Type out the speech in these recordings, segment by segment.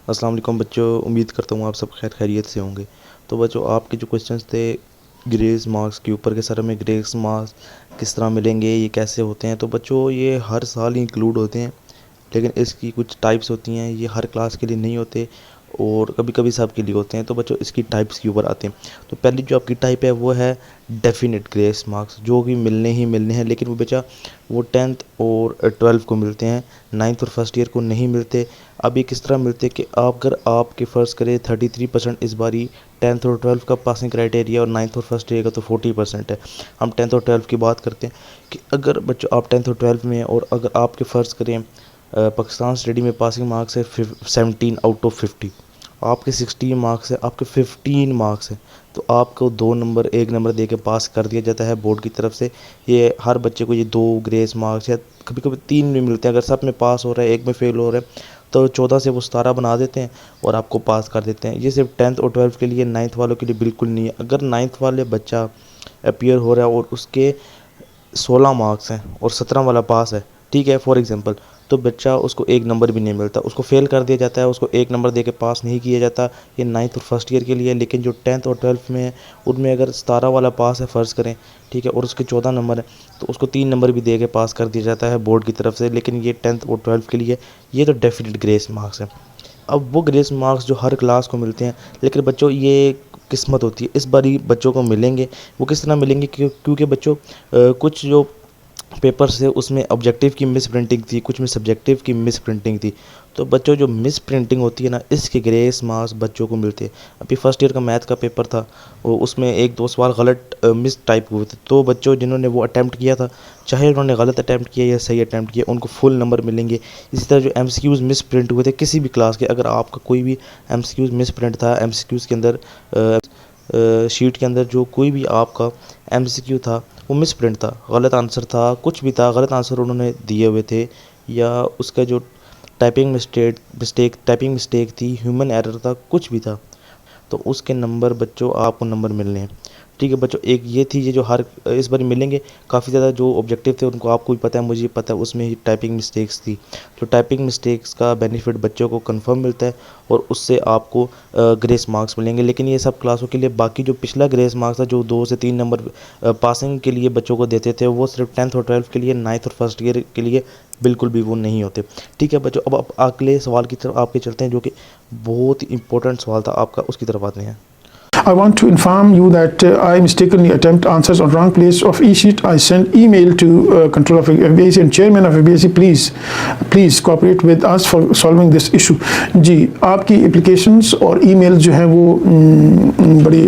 अस्सलाम वालेकुम बच्चों, उम्मीद करता हूँ आप सब खैर खैरियत से होंगे। तो बच्चों, आपके जो क्वेश्चंस थे ग्रेस मार्क्स के ऊपर के, सर हमें ग्रेस मार्क्स किस तरह मिलेंगे, ये कैसे होते हैं। तो बच्चों, ये हर साल इंक्लूड होते हैं, लेकिन इसकी कुछ टाइप्स होती हैं, ये हर क्लास के लिए नहीं होते और कभी कभी सब के लिए होते हैं। तो बच्चों, इसकी टाइप्स के ऊपर आते हैं। तो पहली जो आपकी टाइप है वो है डेफिनेट ग्रेस मार्क्स, जो कि मिलने ही मिलने हैं, लेकिन वो बच्चा वो 10th और 12th को मिलते हैं, 9th और फर्स्ट ईयर को नहीं मिलते। अब ये किस तरह मिलते हैं कि अगर आपके फ़र्ज़ करें 33% इस बारी 10th और 12th का पासिंग क्राइटेरिया और 9th और फर्स्ट ईयर का तो 40% है। हम 10th और 12th की बात करते हैं कि अगर बच्चों आप 10th और 12th में हैं और अगर आपके फ़र्ज़ करें पाकिस्तान स्टडी में पासिंग मार्क्स है 17 आउट ऑफ 50, आपके 16 मार्क्स है, आपके 15 मार्क्स है, तो आपको 2 नंबर 1 नंबर दे के पास कर दिया जाता है बोर्ड की तरफ से। ये हर बच्चे को ये 2 ग्रेस मार्क्स या कभी कभी 3 भी मिलते हैं। अगर सब में पास हो रहा है, एक में फेल हो रहा है, तो 14 से वो 17 बना देते हैं और आपको पास कर देते हैं। ये सिर्फ 10th और 12th के लिए, 9th वालों के लिए बिल्कुल नहीं है। अगर 9th वाले बच्चा अपीयर हो रहा है और उसके 16 मार्क्स हैं और 17 वाला पास है, ठीक है, फॉर एग्जांपल, तो बच्चा उसको 1 नंबर भी नहीं मिलता, उसको फेल कर दिया जाता है, उसको 1 नंबर दे के पास नहीं किया जाता। ये 9th और फर्स्ट ईयर के लिए। लेकिन जो 10th और 12th में है, उनमें अगर 17 वाला पास है फ़र्ज़ करें, ठीक है, और उसके 14 नंबर है, तो उसको 3 नंबर भी दे के पास कर दिया जाता है बोर्ड की तरफ से। लेकिन ये 10th और 12th के लिए ये तो डेफिनेट ग्रेस मार्क्स है। अब वो ग्रेस मार्क्स जो हर क्लास को मिलते हैं, लेकिन बच्चों ये किस्मत होती है, इस बारी बच्चों को मिलेंगे। वो किस तरह मिलेंगे? क्योंकि बच्चों कुछ जो पेपर्स थे उसमें ऑब्जेक्टिव की मिस प्रिंटिंग थी, कुछ में सब्जेक्टिव की मिस प्रिंटिंग थी। तो बच्चों, जो मिस प्रिंटिंग होती है ना, इसके ग्रेस मार्क्स बच्चों को मिलते हैं। अभी फर्स्ट ईयर का मैथ का पेपर था, वो उसमें 1-2 सवाल गलत मिस टाइप हुए थे। तो बच्चों जिन्होंने वो अटैम्प्ट किया था, चाहे उन्होंने गलत अटैम्प्ट किया या सही अटैम्प्ट किया, उनको फुल नंबर मिलेंगे। इसी तरह जो एमसीक्यूज़ मिस प्रिंट हुए थे किसी भी क्लास के, अगर आपका कोई भी एमसीक्यूज़ मिस प्रिंट था, एमसीक्यूज़ के अंदर शीट के अंदर जो कोई भी आपका एमसीक्यू था वो मिस प्रिंट था, गलत आंसर था, कुछ भी था, गलत आंसर उन्होंने दिए हुए थे, या उसका जो टाइपिंग मिस्टेक थी, ह्यूमन एरर था, कुछ भी था, तो उसके नंबर बच्चों आपको नंबर मिलने हैं। ठीक है बच्चों, एक ये थी, ये जो हर इस बार मिलेंगे। काफ़ी ज़्यादा जो ऑब्जेक्टिव थे उनको आपको भी पता है, मुझे भी पता है, उसमें ही टाइपिंग मिस्टेक्स थी। तो टाइपिंग मिस्टेक्स का बेनिफिट बच्चों को कंफर्म मिलता है और उससे आपको ग्रेस मार्क्स मिलेंगे। लेकिन ये सब क्लासों के लिए, बाकी जो पिछला ग्रेस मार्क्स था जो 2 से 3 नंबर पासिंग के लिए बच्चों को देते थे, वो सिर्फ 10th और 12th के लिए, 9th और फर्स्ट ईयर के लिए बिल्कुल भी वो नहीं होते। ठीक है बच्चों, अब अगले सवाल की तरफ आपके चलते हैं, जो कि बहुत ही इंपॉर्टेंट सवाल था आपका, उसकी तरफ आते हैं। I want to inform you that I mistakenly attempt answers on wrong place of e-sheet. I sent email to control of FBIC and chairman of FBIC. Please cooperate with us for solving this issue. जी, आपकी applications और emails जो हैं वो बड़ी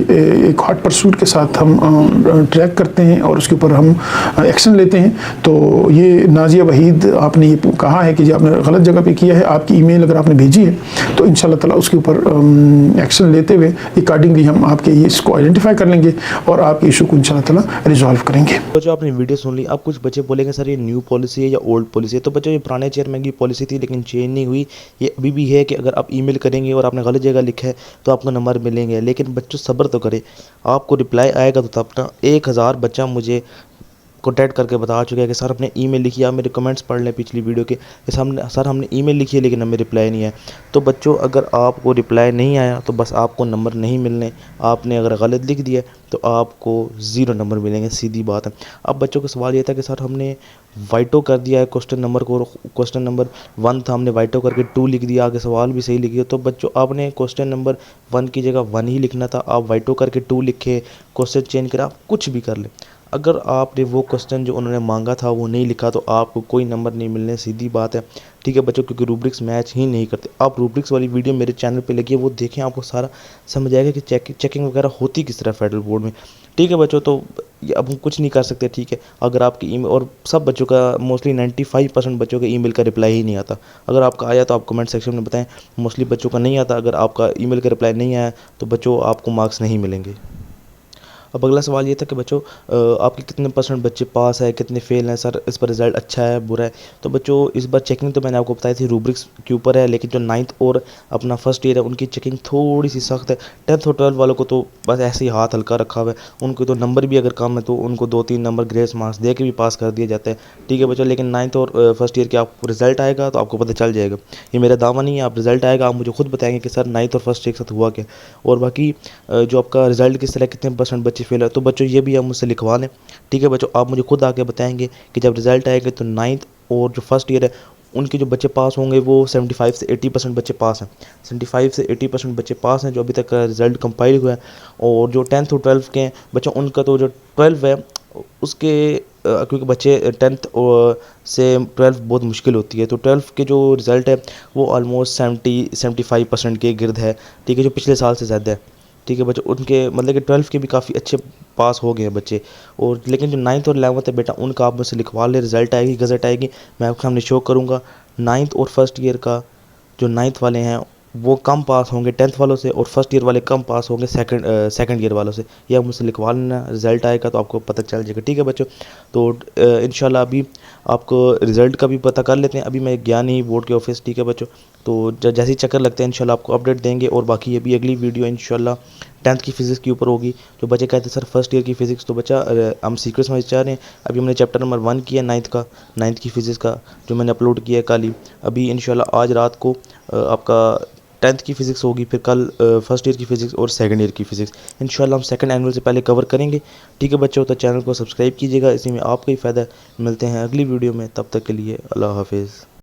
एक hot pursuit के साथ हम ट्रैक करते हैं और उसके ऊपर हम एक्शन लेते हैं। तो ये नाजिया वहीद, आपने ये कहा है कि आपने गलत जगह पे किया है, आपकी ईमेल अगर आपने भेजी है तो इंशाल्लाह ताला उसके ऊपर एक्शन लेते हुए अकॉर्डिंगली हम आपके इसको आइडेंटिफाई कर लेंगे और आपके इशू को इंशाल्लाह ताला रिजॉल्व करेंगे। तो जो आपने वीडियो सुन ली, अब कुछ बच्चे बोलेंगे सर ये न्यू पॉलिसी है या ओल्ड पॉलिसी है। तो बच्चों, ये पुराने चेयरमैन की पॉलिसी थी लेकिन चेंज नहीं हुई। ये अभी भी है कि अगर आप ईमेल करेंगे और आपने गलत जगह लिखा है तो आपको नंबर मिलेंगे। लेकिन बच्चों सब्र तो करें, आपको रिप्लाई आएगा तो तब ना। 1000 बच्चा मुझे कॉन्टैक्ट करके बता चुका है कि सर आपने ईमेल लिखी है, आप मेरे कमेंट्स पढ़ लें पिछली वीडियो के, सर हमने ईमेल लिखी है लेकिन हमें रिप्लाई नहीं आया। तो बच्चों, अगर आपको रिप्लाई नहीं आया तो बस आपको नंबर नहीं मिलने। आपने अगर गलत लिख दिया तो आपको 0 नंबर मिलेंगे, सीधी बात है। अब बच्चों का सवाल ये था कि सर हमने वाइटो कर दिया है क्वेश्चन नंबर को, क्वेश्चन नंबर 1 था, हमने वाइटो करके 2 लिख दिया, आगे सवाल भी सही लिख दिया। तो बच्चों, आपने क्वेश्चन नंबर 1 की जगह 1 ही लिखना था, आप वाइटो करके 2 लिखे, क्वेश्चन चेंज करा, कुछ भी कर ले। अगर आपने वो क्वेश्चन जो उन्होंने मांगा था वो नहीं लिखा तो आपको कोई नंबर नहीं मिलने, सीधी बात है। ठीक है बच्चों, क्योंकि रूब्रिक्स मैच ही नहीं करते। आप रूब्रिक्स वाली वीडियो मेरे चैनल पे लगी है, वो देखें, आपको सारा समझ आएगा कि चेकिंग वगैरह होती किस तरह फेडरल बोर्ड में। ठीक है बच्चों, तो ये अब हम कुछ नहीं कर सकते। ठीक है, अगर आपकी ईमेल, और सब बच्चों का मोस्टली 95% बच्चों के ईमेल का रिप्लाई ही नहीं आता। अगर आपका आया तो आप कमेंट सेक्शन में बताएं। मोस्टली बच्चों का नहीं आता। अगर आपका ईमेल का रिप्लाई नहीं आया तो बच्चों आपको मार्क्स नहीं मिलेंगे। अब अगला सवाल ये था कि बच्चों आपके कितने % बच्चे पास है, कितने फेल हैं सर, इस पर रिज़ल्ट अच्छा है, बुरा है। तो बच्चों इस बार चेकिंग तो मैंने आपको बताई थी रूब्रिक्स के ऊपर है, लेकिन जो 9th और अपना फर्स्ट ईयर है उनकी चेकिंग थोड़ी सी सख्त है। 10th और 12 वालों को तो बस ऐसे ही हाथ हल्का रखा हुआ है, उनको तो नंबर भी अगर कम है तो उनको 2-3 नंबर ग्रेस मार्क्स दे के भी पास कर दिया जाता है। ठीक है बच्चों, लेकिन 9th और फर्स्ट ईयर के आपको रिज़ल्ट आएगा तो आपको पता चल जाएगा। ये मेरा दावा नहीं है, आप रिज़ल्ट आएगा आप मुझे खुद बताएंगे कि सर 9th और फर्स्ट ईयर के साथ हुआ क्या। और बाकी जो आपका रिज़ल्ट किस तरह कितने % बच्चे फेल है, तो बच्चों ये भी आप मुझसे लिखवा लें। ठीक है बच्चों, आप मुझे खुद आके बताएंगे कि जब रिज़ल्ट आएगा तो 9th और जो फर्स्ट ईयर है उनके जो बच्चे पास होंगे वो 75 से 80% बच्चे पास हैं। 75 से 80% बच्चे पास हैं जो अभी तक का रिज़ल्ट कंपाइल हुआ है। और जो 10th और 12 के हैं बच्चों, उनका तो जो 12 है उसके क्योंकि बच्चे 10th से 12 बहुत मुश्किल होती है, तो 12 के जो रिज़ल्ट है वो ऑलमोस्ट 70-75% के गिर्द है। ठीक है, जो पिछले साल से ज़्यादा है। ठीक है बच्चों, उनके मतलब कि 12 के भी काफ़ी अच्छे पास हो गए हैं बच्चे। और लेकिन जो 9th और 11th है बेटा, उनका आप मुझसे लिखवा लें, रिज़ल्ट आएगी, गज़ट आएगी, मैं आपके सामने शो करूँगा। 9th और फर्स्ट ईयर का जो 9th वाले हैं वो कम पास होंगे 10th वालों से, और फर्स्ट ईयर वाले कम पास होंगे सेकंड ईयर वालों से। ये आप मुझसे लिखवा लेना, रिज़ल्ट आएगा तो आपको पता चल जाएगा। ठीक है बच्चों, तो इंशाल्लाह अभी आपको रिज़ल्ट का भी पता कर लेते हैं। अभी मैं गया नहीं बोर्ड के ऑफिस। ठीक है बच्चों, तो जैसे ही चक्कर लगते हैं इंशाल्लाह आपको अपडेट देंगे। और बाकी ये भी अगली वीडियो इंशाल्लाह 10th की फ़िज़िक्स के ऊपर होगी। जो बच्चे कहते हैं सर फर्स्ट ईयर की फ़िज़िक्स, तो बच्चा हम सीक्रेट समझ चाह रहे हैं। अभी हमने चैप्टर नंबर 1 किया 9th की फ़िज़िक्स का, जो मैंने अपलोड किया है कल ही। अभी इंशाल्लाह आज रात को आपका 10th की फ़िज़िक्स होगी, फिर कल फर्स्ट ईयर की फ़िज़िक्स और सेकंड ईयर की फ़िज़िक्स इंशाल्लाह हम सेकंड एनुअल से पहले कवर करेंगे। ठीक है बच्चों, तो चैनल को सब्सक्राइब कीजिएगा, इसी में आपका ही फ़ायदा है। मिलते हैं अगली वीडियो में, तब तक के लिए अल्लाह हाफिज़।